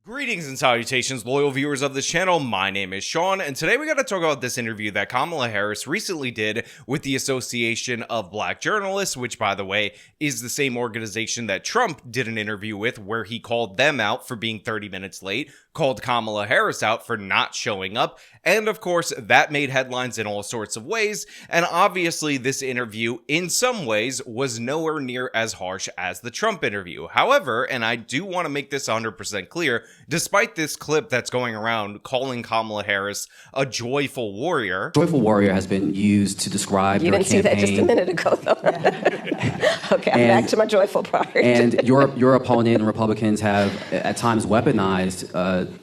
Greetings and salutations, loyal viewers of this channel. My name is Sean, and today we got to talk about this interview that Kamala Harris recently did with the Association of Black Journalists, which, by the way, is the same organization that Trump did an interview with, where he called them out for being 30 minutes late, called Kamala Harris out for not showing up, and of course, that made headlines in all sorts of ways, and obviously this interview, in some ways, was nowhere near as harsh as the Trump interview. However, and I do want to make this 100% clear, despite this clip that's going around calling Kamala Harris a joyful warrior. Joyful warrior has been used to describe your campaign. You didn't see that just a minute ago, though. Okay, I'm back to my joyful part. And your opponent and Republicans have at times weaponized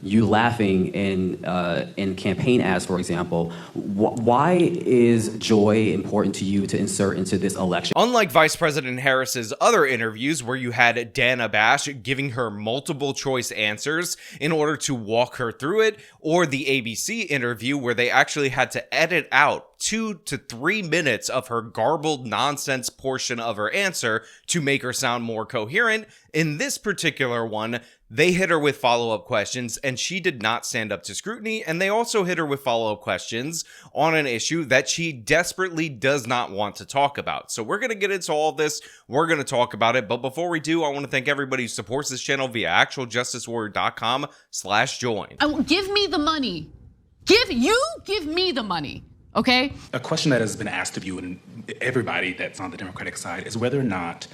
you laughing in campaign ads, for example. Why is joy important to you to insert into this election? Unlike Vice President Harris's other interviews, where you had Dana Bash giving her multiple choice answers in order to walk her through it, or the ABC interview where they actually had to edit out 2 to 3 minutes of her garbled nonsense portion of her answer to make her sound more coherent. In this particular one, they hit her with follow-up questions, and she did not stand up to scrutiny, and they also hit her with follow-up questions on an issue that she desperately does not want to talk about. So we're going to get into all of this, we're going to talk about it, but before we do, I want to thank everybody who supports this channel via actualjusticewarrior.com/join. Give me the money. Give me the money. Okay? A question that has been asked of you and everybody that's on the Democratic side is whether or not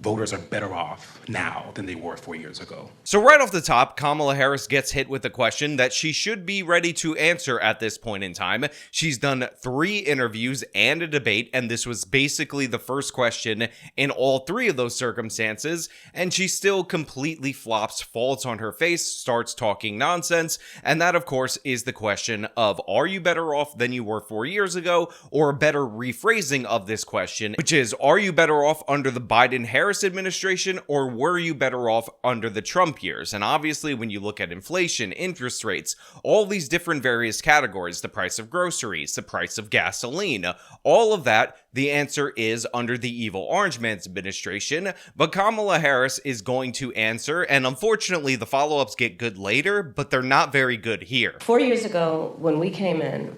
voters are better off now than they were 4 years ago. So right off the top, Kamala Harris gets hit with a question that she should be ready to answer at this point in time. She's done 3 interviews and a debate, and this was basically the first question in all 3 of those circumstances, and she still completely flops, falls on her face, starts talking nonsense, and that, of course, is the question of, are you better off than you were 4 years ago, or a better rephrasing of this question, which is, are you better off under the Biden-Harris administration, or were you better off under the Trump years? And obviously, when you look at inflation, interest rates, all these different various categories, the price of groceries, the price of gasoline, all of that, the answer is under the evil Orange Man's administration. But Kamala Harris is going to answer, and unfortunately, the follow-ups get good later, but they're not very good here. 4 years ago, when we came in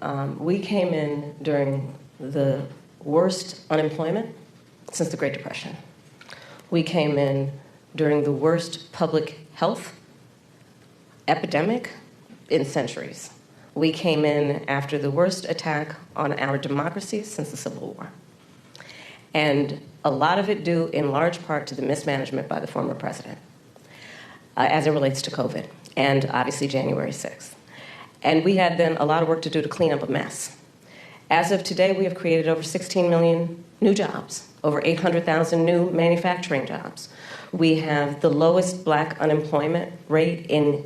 during the worst unemployment since the Great Depression. We came in during the worst public health epidemic in centuries. We came in after the worst attack on our democracy since the Civil War. And a lot of it due in large part to the mismanagement by the former president as it relates to COVID and obviously January 6th. And we had then a lot of work to do to clean up a mess. As of today, we have created over 16 million new jobs, over 800,000 new manufacturing jobs. We have the lowest black unemployment rate in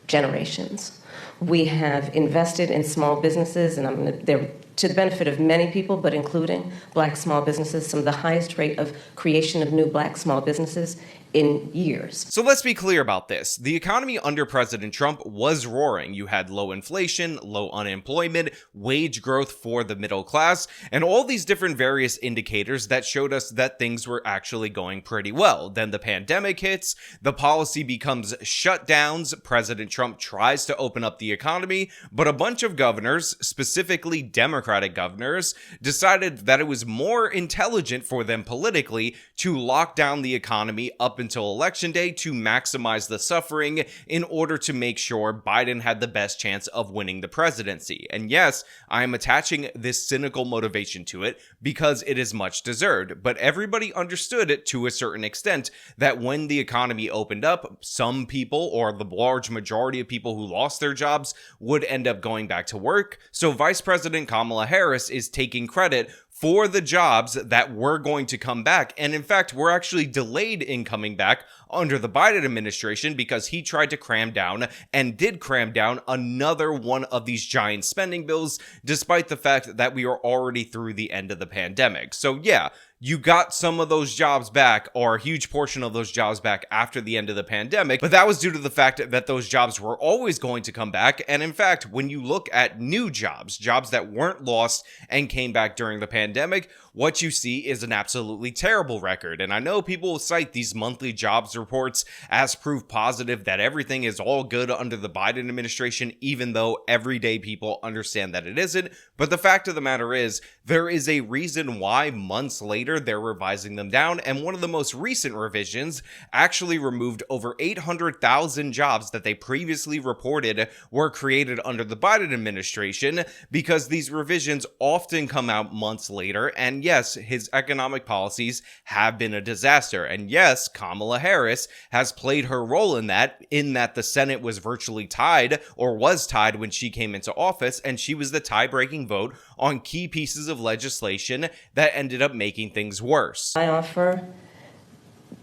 generations. We have invested in small businesses, and they're to the benefit of many people, but including black small businesses, some of the highest rate of creation of new black small businesses in years. So let's be clear about this. The economy under President Trump was roaring. You had low inflation, low unemployment, wage growth for the middle class, and all these different various indicators that showed us that things were actually going pretty well. Then the pandemic hits, the policy becomes shutdowns, President Trump tries to open up the economy, but a bunch of governors, specifically Democratic governors, decided that it was more intelligent for them politically to lock down the economy up until Election Day to maximize the suffering in order to make sure Biden had the best chance of winning the presidency. And yes, I am attaching this cynical motivation to it because it is much deserved, but everybody understood it to a certain extent that when the economy opened up, some people, or the large majority of people who lost their jobs, would end up going back to work. So Vice President Kamala Harris is taking credit for the jobs that were going to come back. And in fact, we're actually delayed in coming back under the Biden administration because he tried to cram down and did cram down another one of these giant spending bills, despite the fact that we are already through the end of the pandemic. So yeah, you got some of those jobs back, or a huge portion of those jobs back after the end of the pandemic, but that was due to the fact that those jobs were always going to come back. And in fact, when you look at new jobs that weren't lost and came back during the pandemic, what you see is an absolutely terrible record. And I know people will cite these monthly jobs reports as proof positive that everything is all good under the Biden administration, even though everyday people understand that it isn't. But the fact of the matter is, there is a reason why months later they're revising them down. And one of the most recent revisions actually removed over 800,000 jobs that they previously reported were created under the Biden administration, because these revisions often come out months later. And yes, his economic policies have been a disaster. And yes, Kamala Harris has played her role in that the Senate was virtually tied, or was tied, when she came into office, and she was the tie-breaking vote on key pieces of legislation that ended up making things worse. I offer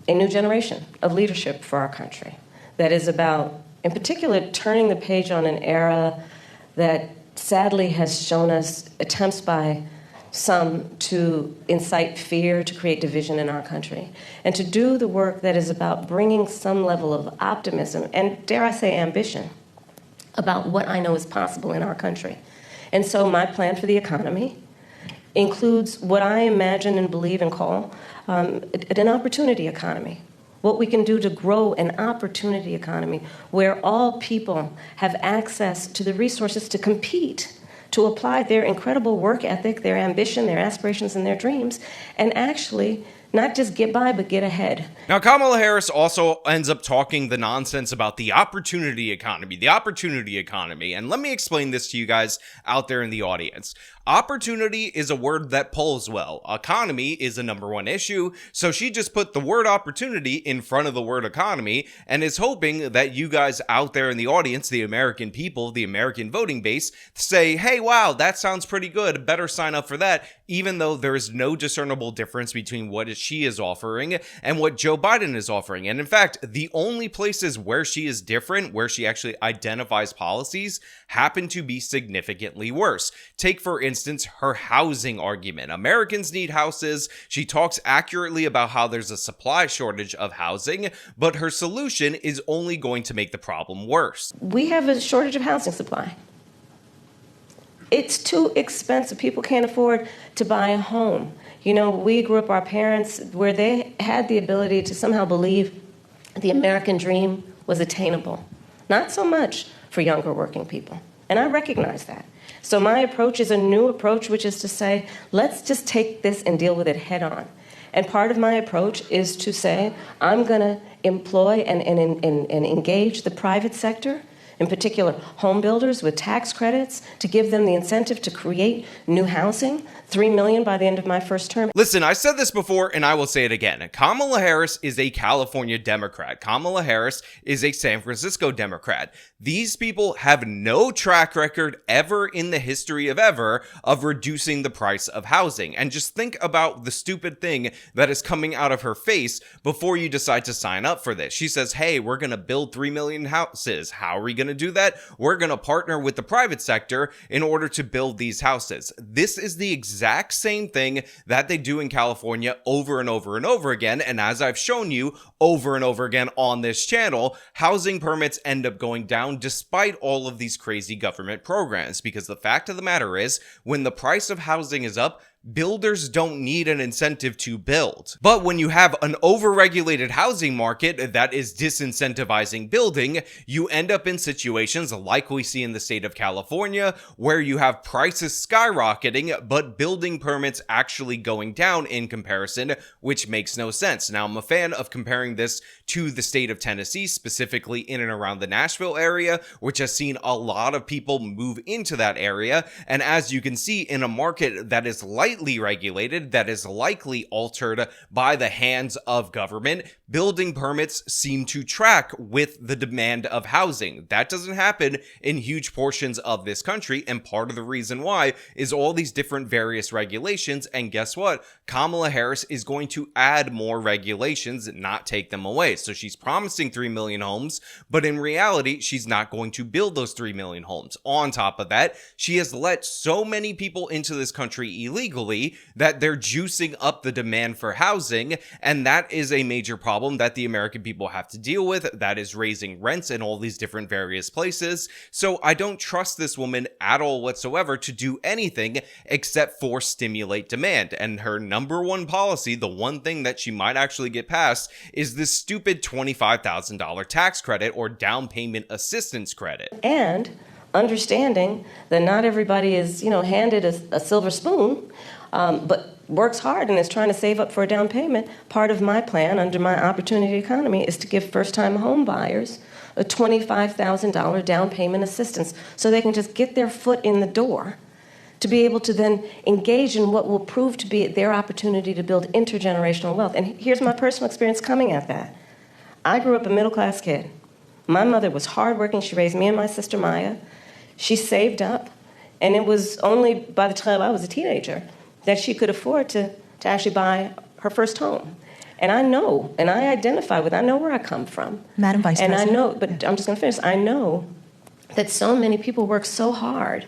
a new generation of leadership for our country that is about, in particular, turning the page on an era that sadly has shown us attempts by some to incite fear, to create division in our country, and to do the work that is about bringing some level of optimism and, dare I say, ambition about what I know is possible in our country. And so my plan for the economy includes what I imagine and believe and call an opportunity economy. What we can do to grow an opportunity economy where all people have access to the resources to compete, to apply their incredible work ethic, their ambition, their aspirations, and their dreams, and actually not just get by, but get ahead. Now, Kamala Harris also ends up talking the nonsense about the opportunity economy, and let me explain this to you guys out there in the audience. Opportunity is a word that polls well. Economy is a number one issue, so she just put the word opportunity in front of the word economy and is hoping that you guys out there in the audience, the American people, the American voting base, say, hey, wow, that sounds pretty good, better sign up for that, even though there is no discernible difference between what she is offering and what Joe Biden is offering. And in fact, the only places where she is different, where she actually identifies policies, happen to be significantly worse. Take, for instance, her housing argument. Americans need houses. She talks accurately about how there's a supply shortage of housing, but her solution is only going to make the problem worse. We have a shortage of housing supply. It's too expensive. People can't afford to buy a home. You know, we grew up, our parents, where they had the ability to somehow believe the American dream was attainable. Not so much for younger working people. And I recognize that. So my approach is a new approach, which is to say, let's just take this and deal with it head on. And part of my approach is to say, I'm going to employ and engage the private sector, in particular home builders with tax credits, to give them the incentive to create new housing, 3 million by the end of my first term. Listen, I said this before and I will say it again. Kamala Harris is a California Democrat. Kamala Harris is a San Francisco Democrat. These people have no track record ever in the history of ever of reducing the price of housing. And just think about the stupid thing that is coming out of her face before you decide to sign up for this. She says, hey, we're going to build 3 million houses. How are we going to do that? We're going to partner with the private sector in order to build these houses. This is the exact same thing that they do in California over and over and over again. And as I've shown you over and over again on this channel, housing permits end up going down despite all of these crazy government programs, because the fact of the matter is, when the price of housing is up, builders don't need an incentive to build. But when you have an overregulated housing market that is disincentivizing building, you end up in situations like we see in the state of California, where you have prices skyrocketing, but building permits actually going down in comparison, which makes no sense. Now, I'm a fan of comparing this to the state of Tennessee, specifically in and around the Nashville area, which has seen a lot of people move into that area. And as you can see, in a market that is lightly regulated, that is likely altered by the hands of government, building permits seem to track with the demand of housing. That doesn't happen in huge portions of this country, and part of the reason why is all these different various regulations. And guess what? Kamala Harris is going to add more regulations, not take them away. place. So she's promising 3 million homes, but in reality, she's not going to build those 3 million homes. On top of that, she has let so many people into this country illegally that they're juicing up the demand for housing, and that is a major problem that the American people have to deal with. That is raising rents in all these different various places. So I don't trust this woman at all whatsoever to do anything except for stimulate demand. And her number one policy, the one thing that she might actually get passed, is this stupid $25,000 tax credit or down payment assistance credit. And understanding that not everybody is, handed a silver spoon, but works hard and is trying to save up for a down payment. Part of my plan under my opportunity economy is to give first-time home buyers a $25,000 down payment assistance so they can just get their foot in the door to be able to then engage in what will prove to be their opportunity to build intergenerational wealth. And here's my personal experience coming at that. I grew up a middle-class kid. My mother was hardworking. She raised me and my sister Maya. She saved up, and it was only by the time I was a teenager that she could afford to actually buy her first home. And I know, and I identify with, I know where I come from. Madam Vice President. And I know, but I'm just going to finish. I know that so many people work so hard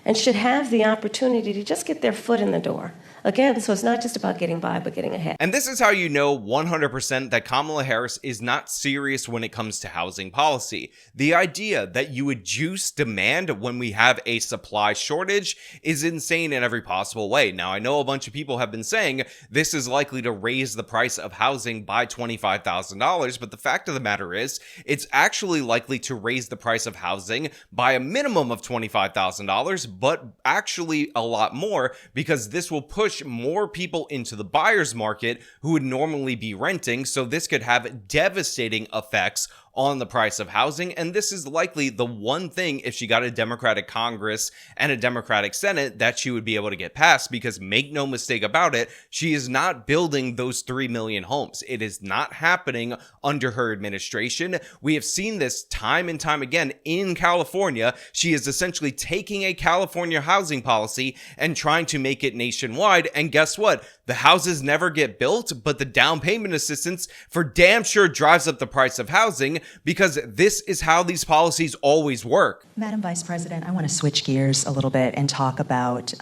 and should have the opportunity to just get their foot in the door. Again, so it's not just about getting by, but getting ahead. And this is how you know 100% that Kamala Harris is not serious when it comes to housing policy. The idea that you would juice demand when we have a supply shortage is insane in every possible way. Now, I know a bunch of people have been saying this is likely to raise the price of housing by $25,000, but the fact of the matter is, it's actually likely to raise the price of housing by a minimum of $25,000, but actually a lot more, because this will push more people into the buyer's market who would normally be renting. So this could have devastating effects on the price of housing, and this is likely the one thing, if she got a Democratic Congress and a Democratic Senate, that she would be able to get passed, because make no mistake about it, she is not building those 3 million homes. It is not happening under her administration. We have seen this time and time again in California. She is essentially taking a California housing policy and trying to make it nationwide, and guess what? The houses never get built, but the down payment assistance for damn sure drives up the price of housing, because this is how these policies always work. Madam Vice President, I want to switch gears a little bit and talk about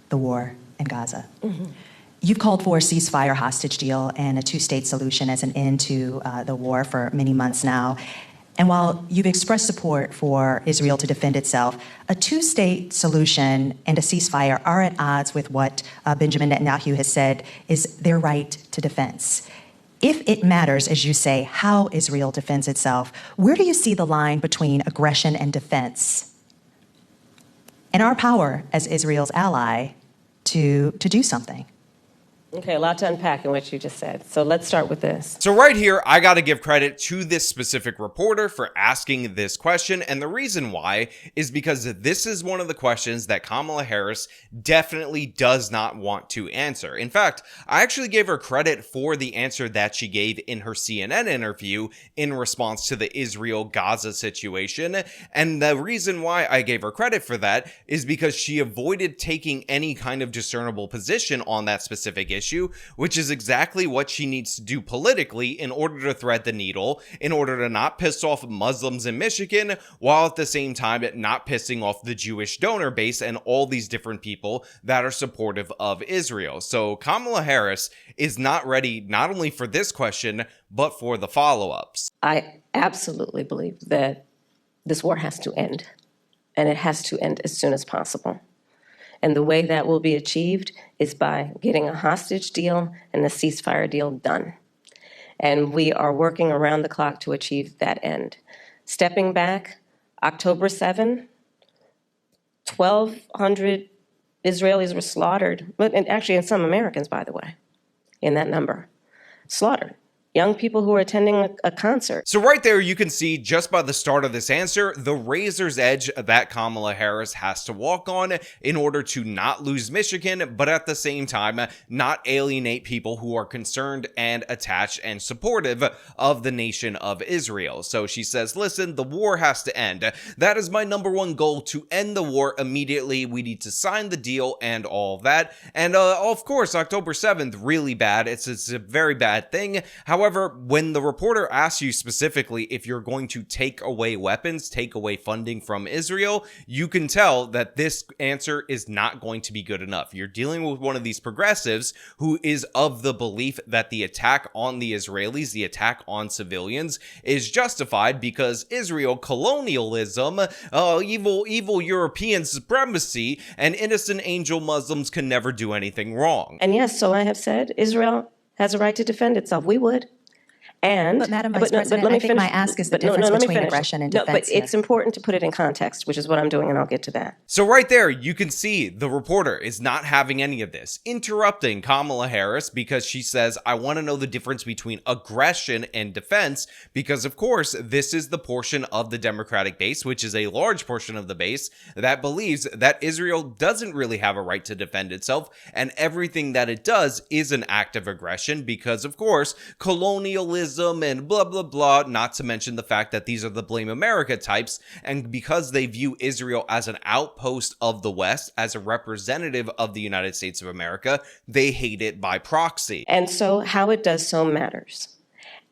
the war in Gaza. Mm-hmm. You've called for a ceasefire hostage deal and a two-state solution as an end to the war for many months now. And while you've expressed support for Israel to defend itself, a two-state solution and a ceasefire are at odds with what Benjamin Netanyahu has said is their right to defense. If it matters, as you say, how Israel defends itself, where do you see the line between aggression and defense and our power as Israel's ally to do something? Okay, a lot to unpack in what you just said. So let's start with this. So right here, I got to give credit to this specific reporter for asking this question. And the reason why is because this is one of the questions that Kamala Harris definitely does not want to answer. In fact, I actually gave her credit for the answer that she gave in her CNN interview in response to the Israel-Gaza situation. And the reason why I gave her credit for that is because she avoided taking any kind of discernible position on that specific issue, which is exactly what she needs to do politically in order to thread the needle, in order to not piss off Muslims in Michigan, while at the same time not pissing off the Jewish donor base and all these different people that are supportive of Israel. So Kamala Harris is not ready not only for this question, but for the follow-ups. I absolutely believe that this war has to end, and it has to end as soon as possible. And the way that will be achieved is by getting a hostage deal and a ceasefire deal done. And we are working around the clock to achieve that end. Stepping back, October 7, 1,200 Israelis were slaughtered, and actually and some Americans, by the way, in that number, slaughtered. Young people who are attending a concert. So right there, you can see just by the start of this answer, the razor's edge that Kamala Harris has to walk on in order to not lose Michigan, but at the same time, not alienate people who are concerned and attached and supportive of the nation of Israel. So she says, listen, the war has to end. That is my number one goal, to end the war immediately. We need to sign the deal and all of that. And of course, October 7th, really bad. It's a very bad thing. However, However, when the reporter asks you specifically if you're going to take away weapons, take away funding from Israel, you can tell that this answer is not going to be good enough. You're dealing with one of these progressives who is of the belief that the attack on the Israelis, the attack on civilians, is justified because Israel colonialism, evil European supremacy, and innocent angel Muslims can never do anything wrong. And yes, so I have said Israel has a right to defend itself. We would. And, But Madam Vice President, I think my ask is the difference between aggression and defense. No, but it's important to put it in context, which is what I'm doing, and I'll get to that. So right there, you can see the reporter is not having any of this, interrupting Kamala Harris because she says, I want to know the difference between aggression and defense, because of course, this is the portion of the Democratic base, which is a large portion of the base, that believes that Israel doesn't really have a right to defend itself, and everything that it does is an act of aggression because, of course, colonialism and blah, blah, blah, not to mention the fact that these are the Blame America types, and because they view Israel as an outpost of the West, as a representative of the United States of America, they hate it by proxy. And so how it does so matters.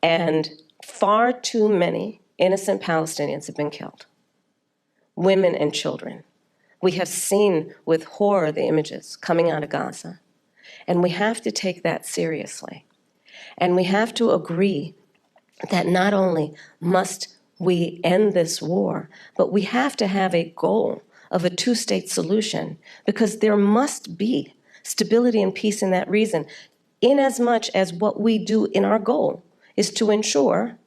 And far too many innocent Palestinians have been killed, women and children. We have seen with horror the images coming out of Gaza, and we have to take that seriously. And we have to agree that not only must we end this war, but we have to have a goal of a two-state solution, because there must be stability and peace in that region, inasmuch as what we do in our goal is to ensure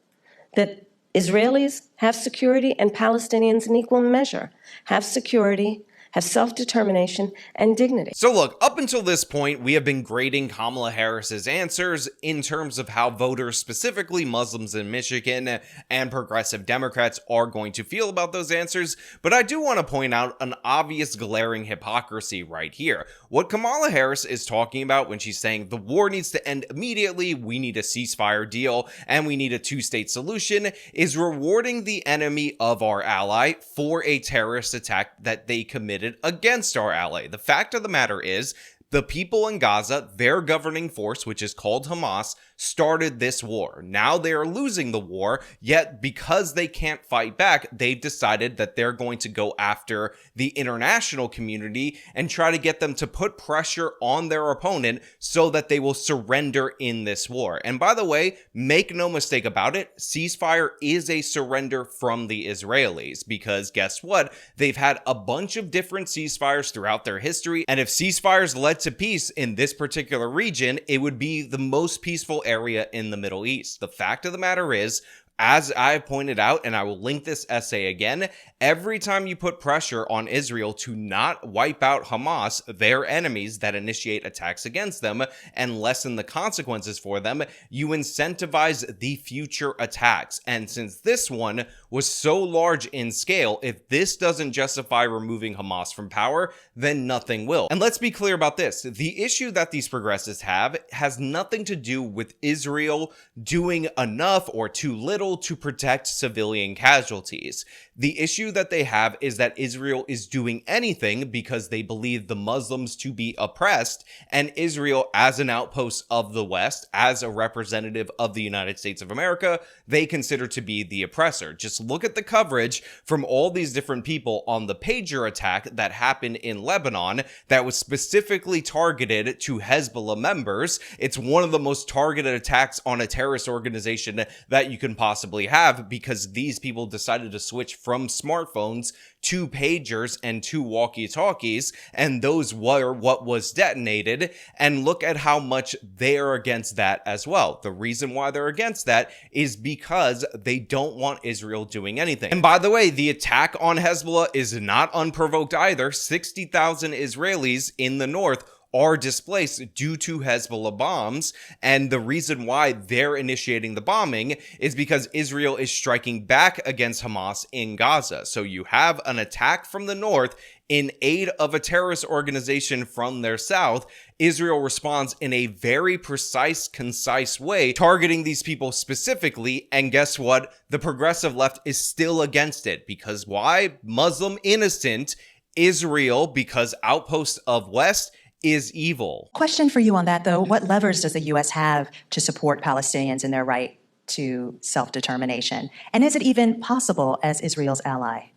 that Israelis have security and Palestinians in equal measure have security, have self-determination, and dignity. So look, up until this point, we have been grading Kamala Harris's answers in terms of how voters, specifically Muslims in Michigan and progressive Democrats, are going to feel about those answers, but I do want to point out an obvious glaring hypocrisy right here. What Kamala Harris is talking about when she's saying the war needs to end immediately, we need a ceasefire deal, and we need a two-state solution, is rewarding the enemy of our ally for a terrorist attack that they committed against our ally. The fact of the matter is, the people in Gaza, their governing force, which is called Hamas, started this war. Now they are losing the war, yet because they can't fight back, they've decided that they're going to go after the international community and try to get them to put pressure on their opponent so that they will surrender in this war. And by the way, make no mistake about it, ceasefire is a surrender from the Israelis, because guess what? They've had a bunch of different ceasefires throughout their history, and if ceasefires led to peace in this particular region, it would be the most peaceful area in the Middle East. The fact of the matter is, as I pointed out, and I will link this essay again, every time you put pressure on Israel to not wipe out Hamas, their enemies that initiate attacks against them, and lessen the consequences for them, you incentivize the future attacks. And since this one was so large in scale, if this doesn't justify removing Hamas from power, then nothing will. And let's be clear about this. The issue that these progressives have has nothing to do with Israel doing enough or too little to protect civilian casualties. The issue that they have is that Israel is doing anything because they believe the Muslims to be oppressed, and Israel, as an outpost of the West, as a representative of the United States of America, they consider to be the oppressor. Just look at the coverage from all these different people on the pager attack that happened in Lebanon that was specifically targeted to Hezbollah members. It's one of the most targeted attacks on a terrorist organization that you can possibly have, because these people decided to switch from smartphones to pagers and to walkie-talkies, and those were what was detonated. And look at how much they are against that as well. The reason why they're against that is because they don't want Israel doing anything. And by the way, the attack on Hezbollah is not unprovoked either. 60,000 Israelis in the north are displaced due to Hezbollah bombs, and the reason why they're initiating the bombing is because Israel is striking back against Hamas in Gaza. So you have an attack from the north in aid of a terrorist organization from their south. Israel responds in a very precise, concise way, targeting these people specifically, and guess what? The progressive left is still against it. Because why? Muslim innocent Israel, because outposts of West, is evil. Question for you on that, though. What levers does the U.S. have to support Palestinians in their right to self-determination? And is it even possible as Israel's ally?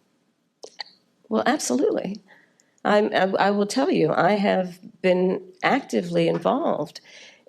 Well, absolutely. I will tell you, I have been actively involved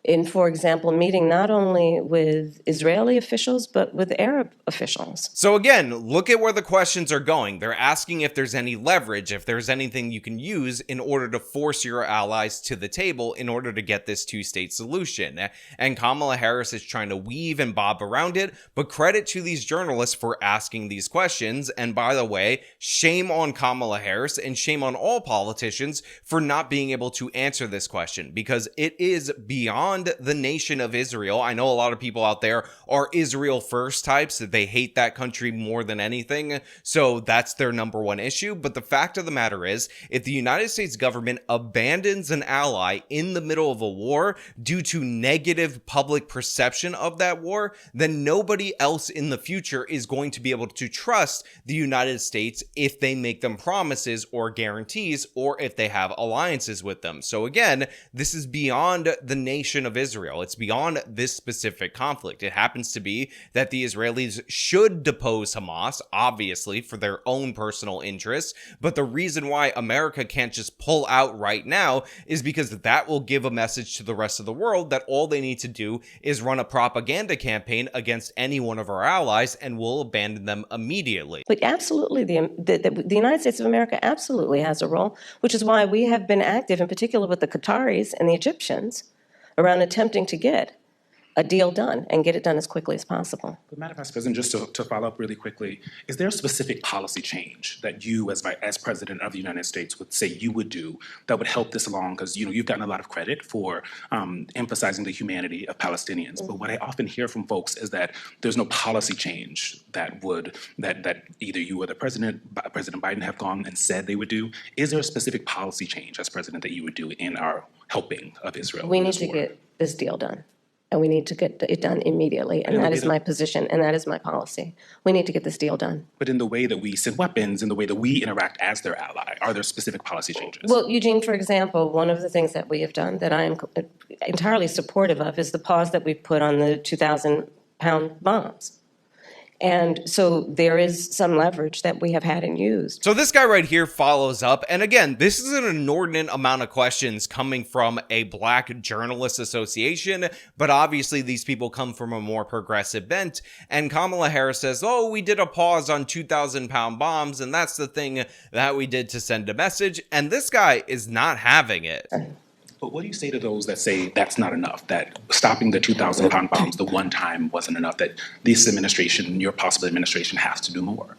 in, for example, meeting not only with Israeli officials, but with Arab officials. So again, look at where the questions are going. They're asking if there's any leverage, if there's anything you can use in order to force your allies to the table in order to get this two-state solution. And Kamala Harris is trying to weave and bob around it, but credit to these journalists for asking these questions. And by the way, shame on Kamala Harris and shame on all politicians for not being able to answer this question, because it is beyond the nation of Israel. I know a lot of people out there are Israel first types. They hate that country more than anything. So that's their number one issue. But the fact of the matter is, if the United States government abandons an ally in the middle of a war due to negative public perception of that war, then nobody else in the future is going to be able to trust the United States if they make them promises or guarantees, or if they have alliances with them. So again, this is beyond the nation of Israel. It's beyond this specific conflict. It happens to be that the Israelis should depose Hamas, obviously, for their own personal interests. But the reason why America can't just pull out right now is because that will give a message to the rest of the world that all they need to do is run a propaganda campaign against any one of our allies and we'll abandon them immediately. But absolutely, the United States of America absolutely has a role, which is why we have been active, in particular with the Qataris and the Egyptians, around attempting to get a deal done and get it done as quickly as possible. But Madam Vice President, just to follow up really quickly, is there a specific policy change that you, as President of the United States, would say you would do that would help this along? Because you've gotten a lot of credit for emphasizing the humanity of Palestinians. But what I often hear from folks is that there's no policy change that either you or President Biden have gone and said they would do. Is there a specific policy change as president that you would do in our helping of Israel? We need to get this deal done. And we need to get it done immediately. And that is my position, and that is my policy. We need to get this deal done. But in the way that we send weapons, in the way that we interact as their ally, are there specific policy changes? Well, Eugene, for example, one of the things that we have done that I am entirely supportive of is the pause that we've put on the 2,000-pound bombs. And so there is some leverage that we have had and used. So this guy right here follows up. And again, this is an inordinate amount of questions coming from a Black Journalists Association. But obviously these people come from a more progressive bent. And Kamala Harris says, oh, we did a pause on 2,000-pound bombs. And that's the thing that we did to send a message. And this guy is not having it. But what do you say to those that say that's not enough, that stopping the 2,000-pound bombs the one time wasn't enough, that this administration, your possible administration, has to do more?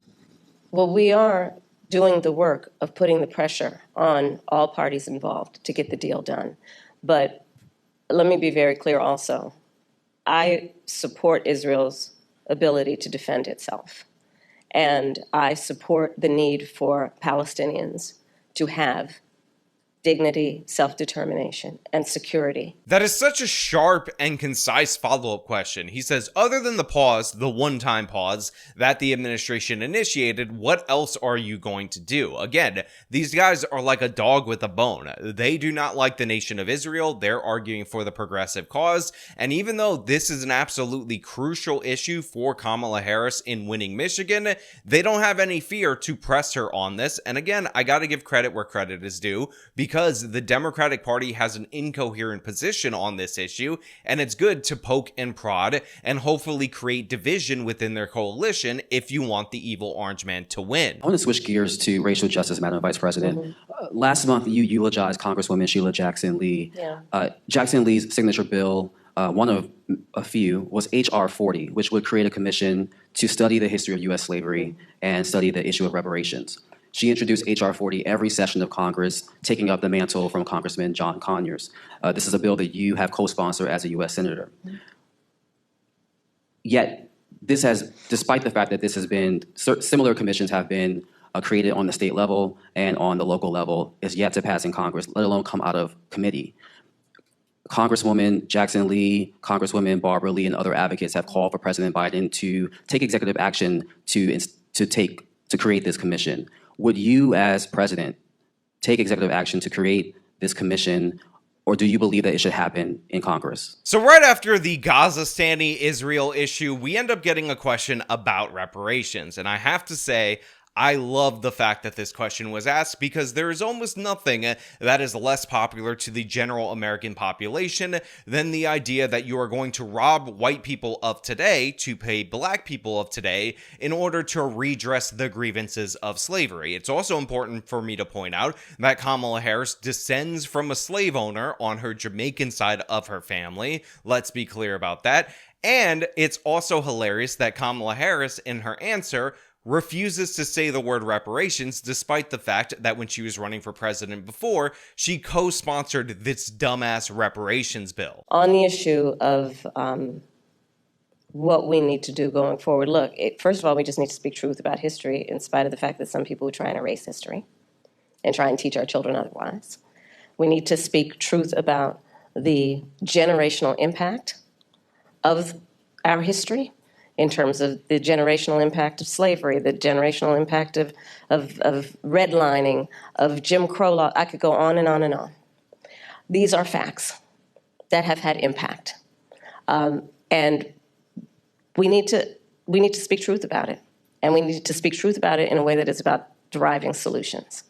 Well, we are doing the work of putting the pressure on all parties involved to get the deal done. But let me be very clear also. I support Israel's ability to defend itself. And I support the need for Palestinians to have dignity, self-determination, and security. That is such a sharp and concise follow-up question. He says, other than the pause, the one-time pause that the administration initiated, what else are you going to do? Again, these guys are like a dog with a bone. They do not like the nation of Israel. They're arguing for the progressive cause. And even though this is an absolutely crucial issue for Kamala Harris in winning Michigan, they don't have any fear to press her on this. And again, I got to give credit where credit is due, because the Democratic Party has an incoherent position on this issue, and it's good to poke and prod and hopefully create division within their coalition if you want the evil orange man to win. I want to switch gears to racial justice, Madam Vice President. Last month, you eulogized Congresswoman Sheila Jackson Lee. Jackson Lee's signature bill, one of a few, was H.R. 40, which would create a commission to study the history of U.S. slavery and study the issue of reparations. She introduced H.R. 40 every session of Congress, taking up the mantle from Congressman John Conyers. This is a bill that you have co-sponsored as a U.S. Senator. Yet, this has, despite the fact that this has been, similar commissions have been created on the state level and on the local level, is yet to pass in Congress, let alone come out of committee. Congresswoman Jackson Lee, Congresswoman Barbara Lee, and other advocates have called for President Biden to take executive action to create this commission. Would you, as president, take executive action to create this commission, or do you believe that it should happen in Congress? So right after the Gaza-Stani-Israel issue, we end up getting a question about reparations. And I have to say, I love the fact that this question was asked because there is almost nothing that is less popular to the general American population than the idea that you are going to rob white people of today to pay black people of today in order to redress the grievances of slavery. It's also important for me to point out that Kamala Harris descends from a slave owner on her Jamaican side of her family. Let's be clear about that. And it's also hilarious that Kamala Harris, in her answer, refuses to say the word reparations, despite the fact that when she was running for president before, she co-sponsored this dumbass reparations bill. On the issue of what we need to do going forward, look, first of all, we just need to speak truth about history, in spite of the fact that some people try and erase history and try and teach our children otherwise. We need to speak truth about the generational impact of our history, in terms of the generational impact of slavery, the generational impact of redlining, of Jim Crow law. I could go on and on and on. These are facts that have had impact. And we need to speak truth about it. And we need to speak truth about it in a way that is about deriving solutions.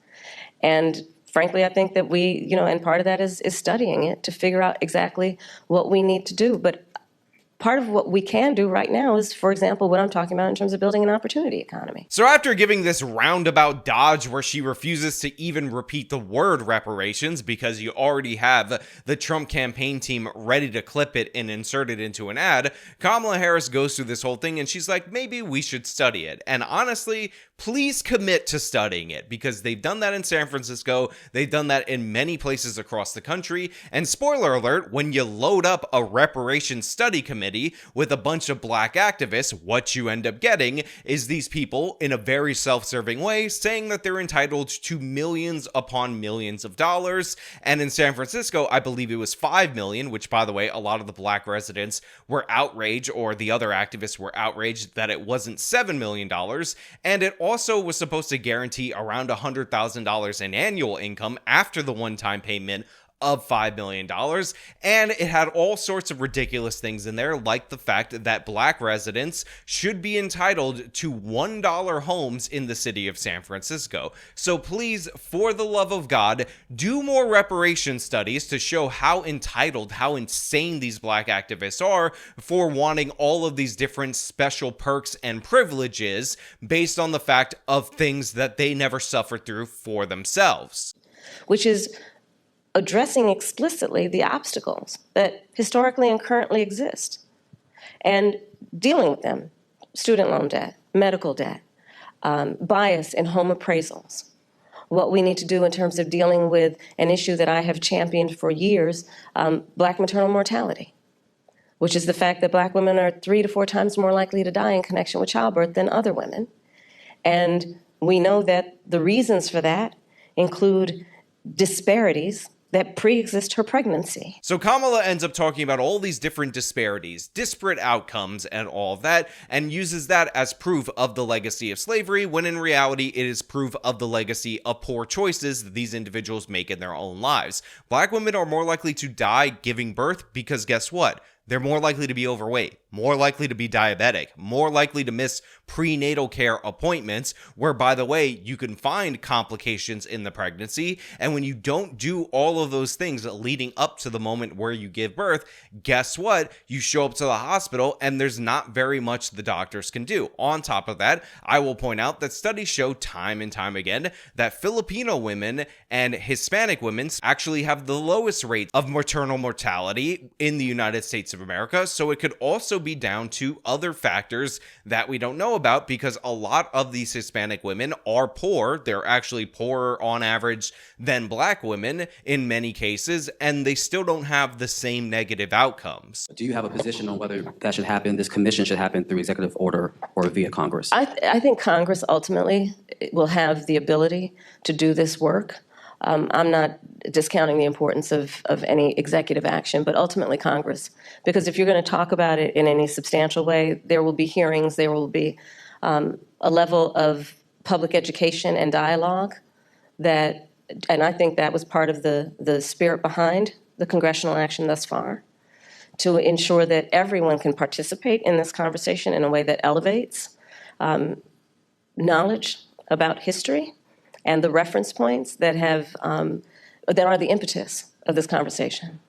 And frankly, I think that we, and part of that is studying it to figure out exactly what we need to do. But part of what we can do right now is, for example, what I'm talking about in terms of building an opportunity economy. So after giving this roundabout dodge where she refuses to even repeat the word reparations because you already have the Trump campaign team ready to clip it and insert it into an ad, Kamala Harris goes through this whole thing and she's like, maybe we should study it. And honestly, please commit to studying it, because they've done that in San Francisco. They've done that in many places across the country. And spoiler alert, when you load up a reparations study committee with a bunch of black activists, what you end up getting is these people in a very self-serving way saying that they're entitled to millions upon millions of dollars. And in San Francisco, I believe it was 5 million, which, by the way, a lot of the black residents were outraged, or the other activists were outraged that it wasn't $7 million. And it also was supposed to guarantee around $100,000 in annual income after the one-time payment of $5 million. And it had all sorts of ridiculous things in there, like the fact that black residents should be entitled to $1 homes in the city of San Francisco. So please, for the love of God, do more reparation studies to show how entitled, how insane these black activists are for wanting all of these different special perks and privileges based on the fact of things that they never suffered through for themselves. Which is addressing explicitly the obstacles that historically and currently exist and dealing with them. Student loan debt, medical debt, bias in home appraisals. What we need to do in terms of dealing with an issue that I have championed for years, black maternal mortality, which is the fact that black women are 3 to 4 times more likely to die in connection with childbirth than other women. And we know that the reasons for that include disparities that pre-exist her pregnancy. So Kamala ends up talking about all these different disparities, disparate outcomes, and all of that, and uses that as proof of the legacy of slavery, when in reality it is proof of the legacy of poor choices that these individuals make in their own lives. Black women are more likely to die giving birth because guess what? They're more likely to be overweight, more likely to be diabetic, more likely to miss prenatal care appointments, where, by the way, you can find complications in the pregnancy. And when you don't do all of those things leading up to the moment where you give birth, guess what? You show up to the hospital and there's not very much the doctors can do. On top of that, I will point out that studies show time and time again that Filipino women and Hispanic women actually have the lowest rate of maternal mortality in the United States of America. So it could also be down to other factors that we don't know about, because a lot of these Hispanic women are poor. They're actually poorer on average than black women in many cases, and they still don't have the same negative outcomes. Do you have a position on whether that should happen, this commission should happen through executive order or via Congress? I think Congress ultimately will have the ability to do this work. I'm not discounting the importance of any executive action, but ultimately Congress. Because if you're going to talk about it in any substantial way, there will be hearings, there will be a level of public education and dialogue that and I think that was part of the spirit behind the congressional action thus far, to ensure that everyone can participate in this conversation in a way that elevates knowledge about history and the reference points that that are the impetus of this conversation.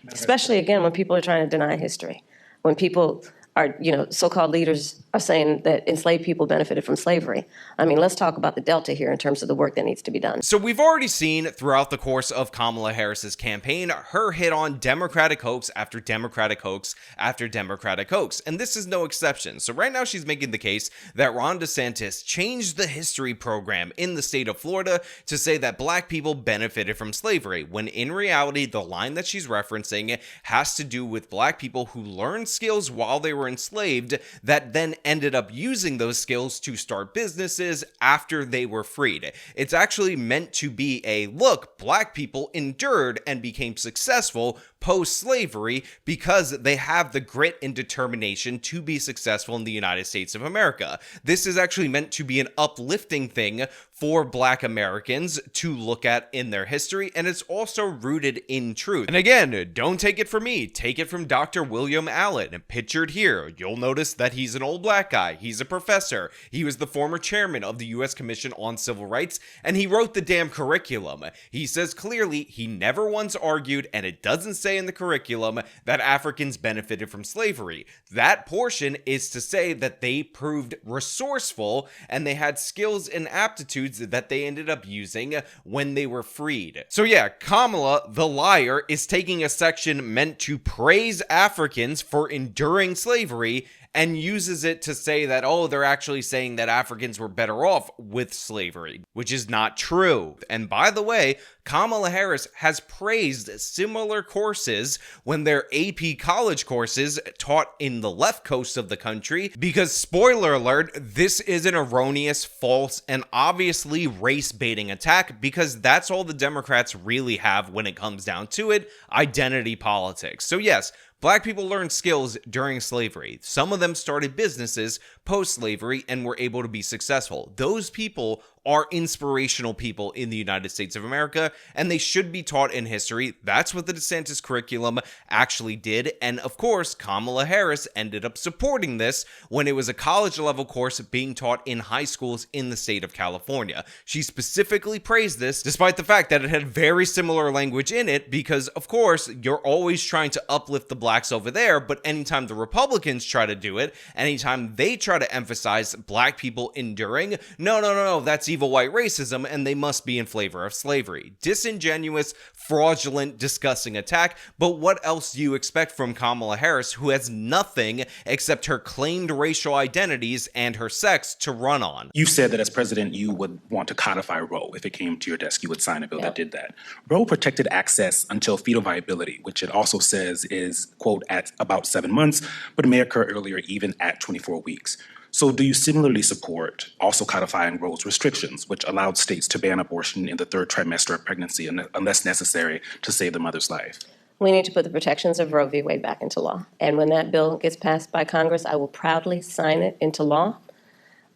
Especially, again, when people are trying to deny history, when people are, so-called leaders are saying that enslaved people benefited from slavery. I mean, let's talk about the delta here in terms of the work that needs to be done. So we've already seen throughout the course of Kamala Harris's campaign, her hit on Democratic hoax after Democratic hoax after Democratic hoax, and this is no exception. So right now she's making the case that Ron DeSantis changed the history program in the state of Florida to say that black people benefited from slavery, when in reality, the line that she's referencing has to do with black people who learned skills while they were enslaved that then ended up using those skills to start businesses after they were freed. It's actually meant to be a look, black people endured and became successful post-slavery because they have the grit and determination to be successful in the United States of America. This is actually meant to be an uplifting thing for black Americans to look at in their history, and it's also rooted in truth. And again, don't take it from me, take it from Dr. William Allen, pictured here. You'll notice that he's an old black guy, he's a professor, he was the former chairman of the U.S. Commission on Civil Rights, and he wrote the damn curriculum. He says clearly he never once argued, and it doesn't say in the curriculum, that Africans benefited from slavery. That portion is to say that they proved resourceful and they had skills and aptitudes that they ended up using when they were freed. So yeah, Kamala, the liar, is taking a section meant to praise Africans for enduring slavery and uses it to say that, oh, they're actually saying that Africans were better off with slavery, which is not true. And by the way, Kamala Harris has praised similar courses when they're AP college courses taught in the left coast of the country, because spoiler alert, this is an erroneous, false, and obviously race-baiting attack, because that's all the Democrats really have when it comes down to it, identity politics. So yes, black people learned skills during slavery. Some of them started businesses post-slavery and were able to be successful. Those people are inspirational people in the United States of America, and they should be taught in history. That's what the DeSantis curriculum actually did, and of course, Kamala Harris ended up supporting this when it was a college-level course being taught in high schools in the state of California. She specifically praised this, despite the fact that it had very similar language in it, because, of course, you're always trying to uplift the blacks over there, but anytime the Republicans try to do it, anytime they try to emphasize black people enduring, no, that's evil white racism, and they must be in favor of slavery. Disingenuous, fraudulent, disgusting attack, but what else do you expect from Kamala Harris, who has nothing except her claimed racial identities and her sex to run on? You said that as president, you would want to codify Roe. If it came to your desk, you would sign a bill that did that. Roe protected access until fetal viability, which it also says is, quote, at about 7 months, but it may occur earlier, even at 24 weeks. So do you similarly support also codifying Roe's restrictions, which allowed states to ban abortion in the third trimester of pregnancy unless necessary to save the mother's life? We need to put the protections of Roe v. Wade back into law. And when that bill gets passed by Congress, I will proudly sign it into law.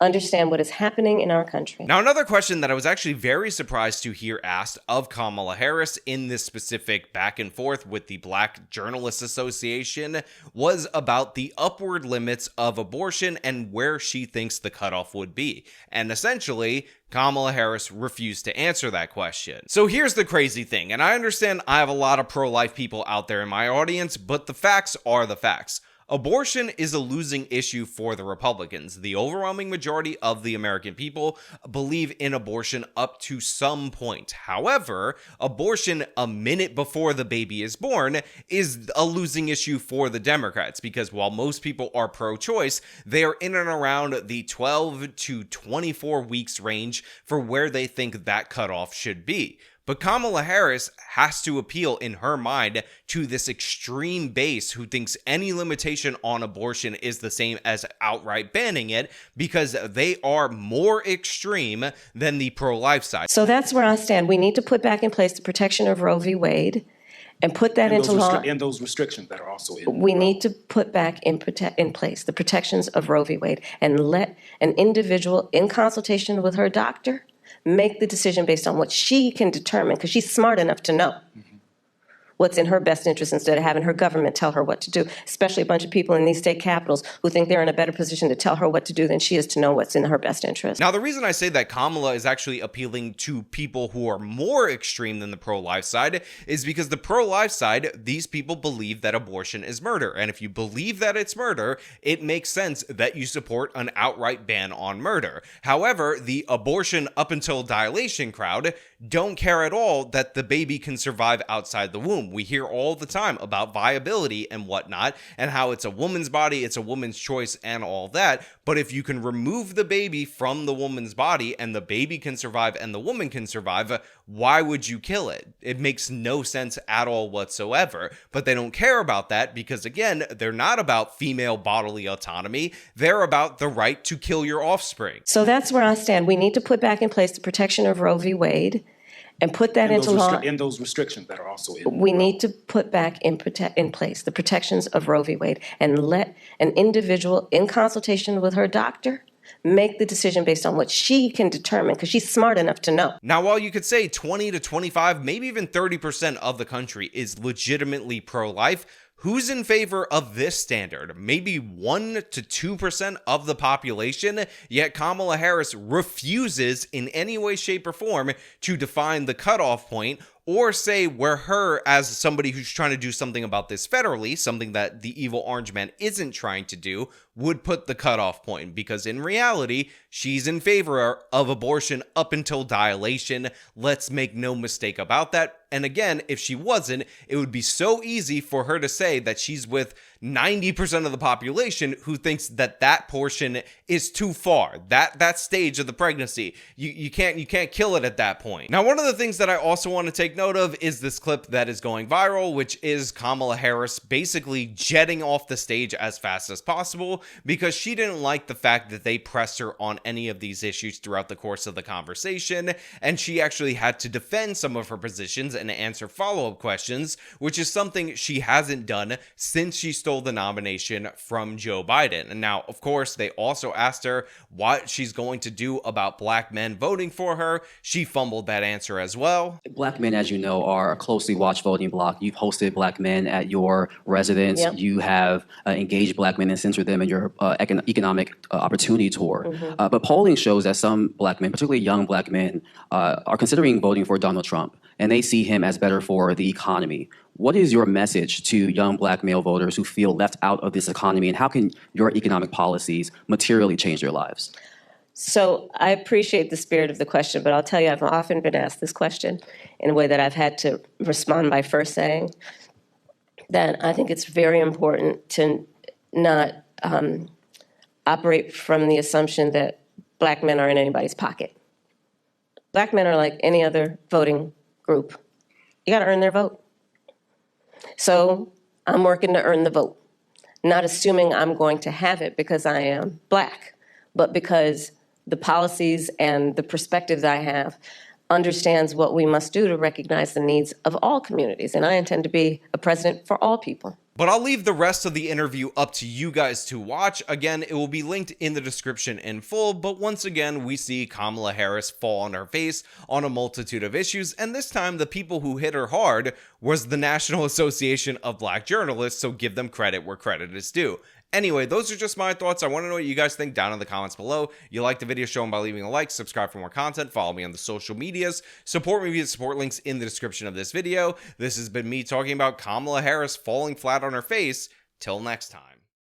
Understand what is happening in our country. Now, another question that I was actually very surprised to hear asked of Kamala Harris in this specific back and forth with the Black Journalists Association was about the upward limits of abortion and where she thinks the cutoff would be. And essentially, Kamala Harris refused to answer that question. So here's the crazy thing, and I understand I have a lot of pro-life people out there in my audience, but the facts are the facts. Abortion is a losing issue for the Republicans. The overwhelming majority of the American people believe in abortion up to some point. However, abortion a minute before the baby is born is a losing issue for the Democrats, because while most people are pro-choice, they are in and around the 12 to 24 weeks range for where they think that cutoff should be. But Kamala Harris has to appeal in her mind to this extreme base who thinks any limitation on abortion is the same as outright banning it, because they are more extreme than the pro-life side. So that's where I stand. We need to put back in place the protection of Roe v. Wade and put that into law. And those restrictions that are also in. We need to put back in place the protections of Roe v. Wade and let an individual, in consultation with her doctor, make the decision based on what she can determine, because she's smart enough to know what's in her best interest instead of having her government tell her what to do, especially a bunch of people in these state capitals who think they're in a better position to tell her what to do than she is to know what's in her best interest. Now, the reason I say that Kamala is actually appealing to people who are more extreme than the pro-life side is because the pro-life side, these people believe that abortion is murder. And if you believe that it's murder, it makes sense that you support an outright ban on murder. However, the abortion up until dilation crowd don't care at all that the baby can survive outside the womb. We hear all the time about viability and whatnot, and how it's a woman's body, it's a woman's choice, and all that. But if you can remove the baby from the woman's body and the baby can survive and the woman can survive, why would you kill it? It makes no sense at all whatsoever. But they don't care about that because, again, they're not about female bodily autonomy. They're about the right to kill your offspring. So that's where I stand. We need to put back in place the protection of Roe v. Wade and put that into law. And those restrictions that are also in. We need to put back in place the protections of Roe v. Wade and let an individual, in consultation with her doctor, make the decision based on what she can determine, because she's smart enough to know. Now, while you could say 20 to 25, maybe even 30% of the country is legitimately pro-life, who's in favor of this standard? Maybe 1 to 2% of the population, yet Kamala Harris refuses in any way, shape, or form to define the cutoff point or say where her, as somebody who's trying to do something about this federally, something that the evil orange man isn't trying to do, would put the cutoff point, because in reality, she's in favor of abortion up until dilation. Let's make no mistake about that. And again, if she wasn't, it would be so easy for her to say that she's with 90% of the population who thinks that that portion is too far. That stage of the pregnancy, you can't kill it at that point. Now, one of the things that I also want to take note of is this clip that is going viral, which is Kamala Harris basically jetting off the stage as fast as possible because she didn't like the fact that they pressed her on any of these issues throughout the course of the conversation, and she actually had to defend some of her positions and answer follow-up questions, which is something she hasn't done since she stole the nomination from Joe Biden. And now, of course, they also asked her what she's going to do about black men voting for her. She fumbled that answer as well. Black men, as you know, are a closely watched voting bloc. You've hosted black men at your residence. Yep. You have engaged black men and censored them in your economic opportunity tour. But polling shows that some black men, particularly young black men, are considering voting for Donald Trump, and they see him as better for the economy. What is your message to young black male voters who feel left out of this economy, and how can your economic policies materially change their lives? So I appreciate the spirit of the question, but I'll tell you, I've often been asked this question in a way that I've had to respond by first saying that I think it's very important to not operate from the assumption that black men are in anybody's pocket. Black men are like any other voting group. You got to earn their vote. So I'm working to earn the vote, not assuming I'm going to have it because I am black, but because the policies and the perspectives I have understands what we must do to recognize the needs of all communities. And I intend to be a president for all people. But I'll leave the rest of the interview up to you guys to watch. Again, it will be linked in the description in full, but once again, we see Kamala Harris fall on her face on a multitude of issues, and this time the people who hit her hard was the National Association of Black Journalists, so give them credit where credit is due. Anyway, those are just my thoughts. I want to know what you guys think down in the comments below. You like the video, show them by leaving a like, subscribe for more content, follow me on the social medias, support me via support links in the description of this video. This has been me talking about Kamala Harris falling flat on her face. Till next time.